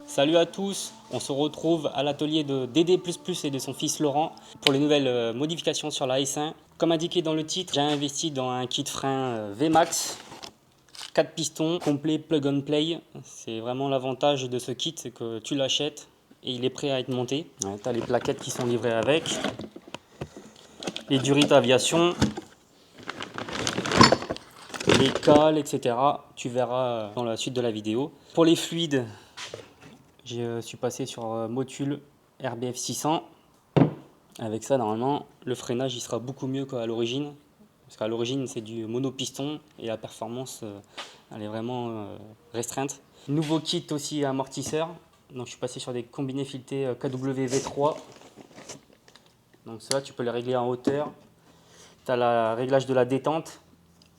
Salut à tous, on se retrouve à l'atelier de Dédé++ et de son fils Laurent pour les nouvelles modifications sur la S1. Comme indiqué dans le titre, j'ai investi dans un kit frein VMAX, 4 pistons, complet plug and play. C'est vraiment l'avantage de ce kit, c'est que tu l'achètes et il est prêt à être monté. Ouais, tu as les plaquettes qui sont livrées avec, les durites aviation, les cales, etc. Tu verras dans la suite de la vidéo. Pour les fluides, je suis passé sur Motul RBF 600. Avec ça, normalement, le freinage il sera beaucoup mieux qu'à l'origine. Parce qu'à l'origine, c'est du monopiston et la performance, elle est vraiment restreinte. Nouveau kit aussi amortisseur. Donc, je suis passé sur des combinés filetés KW-V3. Donc, ça, tu peux les régler en hauteur. Tu as le réglage de la détente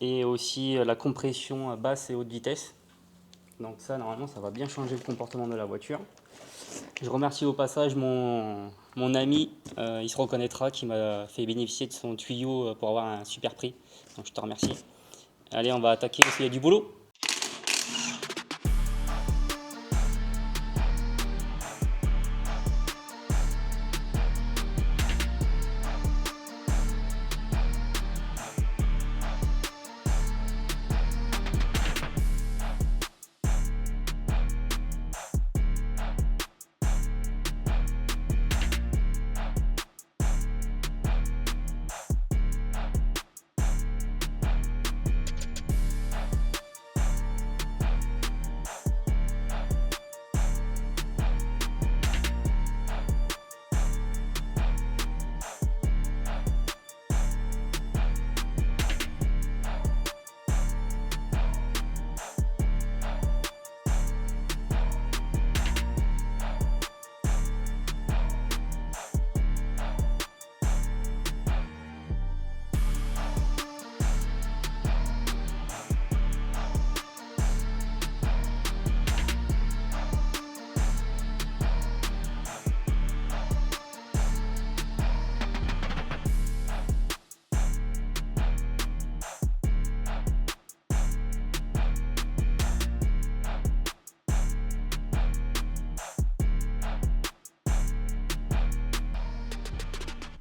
et aussi la compression basse et haute vitesse. Donc, ça, normalement, ça va bien changer le comportement de la voiture. Je remercie au passage mon ami, il se reconnaîtra, qui m'a fait bénéficier de son tuyau pour avoir un super prix. Donc je te remercie. Allez, on va attaquer parce qu'il y a du boulot.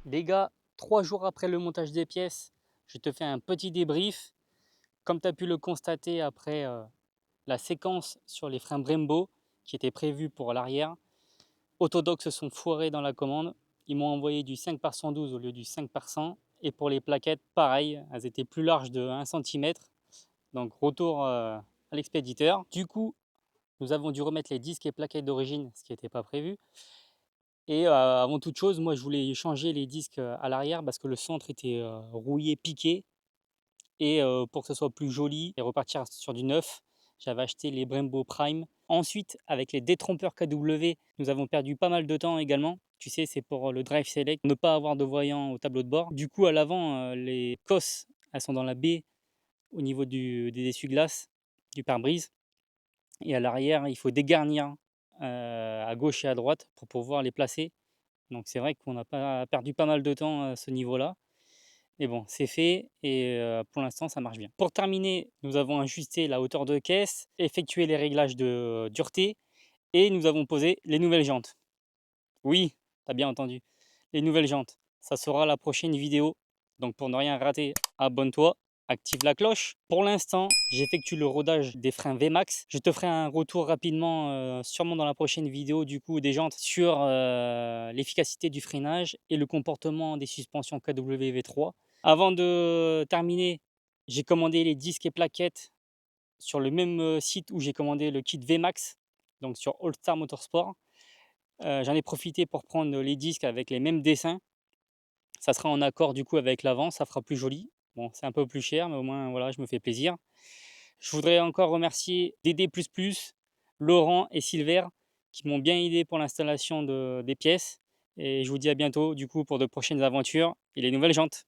Les gars, 3 jours après le montage des pièces, je te fais un petit débrief. Comme tu as pu le constater après la séquence sur les freins Brembo qui était prévue pour l'arrière, Autodoc se sont foirés dans la commande. Ils m'ont envoyé du 5 par 112 au lieu du 5 par 100. Et pour les plaquettes, pareil, elles étaient plus larges de 1 cm. Donc retour à l'expéditeur. Du coup, nous avons dû remettre les disques et plaquettes d'origine, ce qui n'était pas prévu. Et avant toute chose, moi je voulais changer les disques à l'arrière parce que le centre était rouillé, piqué. Et pour que ce soit plus joli et repartir sur du neuf, j'avais acheté les Brembo Prime. Ensuite, avec les détrompeurs KW, nous avons perdu pas mal de temps également. Tu sais, c'est pour le Drive Select, ne pas avoir de voyant au tableau de bord. Du coup, à l'avant, les cosses, elles sont dans la baie au niveau des essuie-glaces, du pare-brise. Et à l'arrière, il faut dégarnir à gauche et à droite pour pouvoir les placer. Donc c'est vrai qu'on a perdu pas mal de temps à ce niveau-là. Mais bon, c'est fait et pour l'instant, ça marche bien. Pour terminer, nous avons ajusté la hauteur de caisse, effectué les réglages de dureté et nous avons posé les nouvelles jantes. Oui, tu as bien entendu, les nouvelles jantes. Ça sera la prochaine vidéo. Donc pour ne rien rater, abonne-toi, active la cloche. Pour l'instant, j'effectue le rodage des freins VMAX. Je te ferai un retour rapidement, sûrement dans la prochaine vidéo du coup des jantes sur l'efficacité du freinage et le comportement des suspensions KW-V3. Avant de terminer, j'ai commandé les disques et plaquettes sur le même site où j'ai commandé le kit VMAX, donc sur All Star Motorsport. J'en ai profité pour prendre les disques avec les mêmes dessins. Ça sera en accord du coup avec l'avant, ça fera plus joli. Bon, c'est un peu plus cher, mais au moins voilà, je me fais plaisir. Je voudrais encore remercier Dédé++, Laurent et Silver qui m'ont bien aidé pour l'installation des pièces. Et je vous dis à bientôt du coup pour de prochaines aventures et les nouvelles jantes.